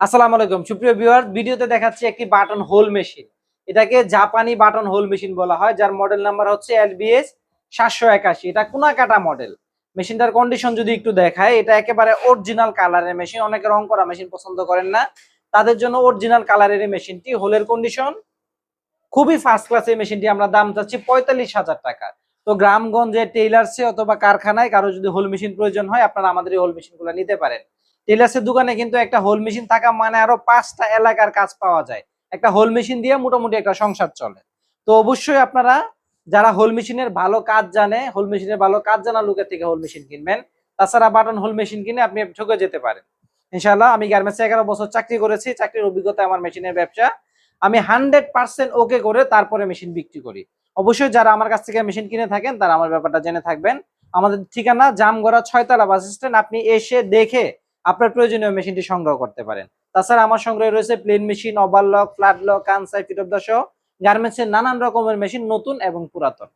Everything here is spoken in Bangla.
আসসালামু আলাইকুম সুপ্রিয় ভিউয়ার, ভিডিওতে দেখাচ্ছি একটি বাটন হোল মেশিন। এটাকে জাপানি বাটন হোল মেশিন বলা হয়, যার মডেল নাম্বার হচ্ছে LBS 781। এটা কুনাকাটা মডেল। মেশিনটার কন্ডিশন যদি একটু দেখায়, এটা একেবারে অরিজিনাল কালারের মেশিন। অনেকে রং করা মেশিন পছন্দ করেন না, তাদের জন্য অরিজিনাল কালারের এই মেশিনটি। হোলের কন্ডিশন খুবই ফার্স্ট ক্লাস। এই মেশিনটি আমরা দাম চাচ্ছি 45,000 টাকা। তো গ্রামগঞ্জে টেইলার্সে অথবা কারখানায় কারো যদি হোল মেশিন প্রয়োজন হয়, আপনারা আমাদের এই হোল মেশিনগুলো নিতে পারেন। টেইলার্সের দোকানে কিন্তু একটা হোল মেশিন থাকা মানে আরো 5টা এলাকার কাজ পাওয়া যায়। একটা হোল মেশিন দিয়ে মোটামুটি একটা সংসার চলে। তো অবশ্যই আপনারা যারা হোল মেশিনের ভালো কাজ জানে, হোল মেশিনের ভালো কাজ জানা লোকের থেকে হোল মেশিন কিনবেন। তাছাড়া বাটন হোল মেশিন কিনে আপনি ঠকে যেতে পারেন। ইনশাআল্লাহ আমি গার্মেন্টসে 11 বছর চাকরি করেছি। চাকরির অভিজ্ঞতা আমার মেশিনের ব্যবসা। আমি 100% ওকে করে তারপরে মেশিন বিক্রি করি। অবশ্যই যারা আমার কাছ থেকে মেশিন কিনে থাকেন তারা আমার ব্যাপারটা জেনে থাকবেন। আমাদের ঠিকানা জামগড়া 6তলা বাস স্ট্যান্ড। আপনি এসে দেখে আপনার প্রয়োজনীয় মেশিনটি সংগ্রহ করতে পারেন। তাছাড়া আমার সংগ্রহে রয়েছে plain machine, overlock, flat lock, Kansai, fit of the show, গার্মেন্টসের নানান রকমের মেশিন, নতুন এবং পুরাতন।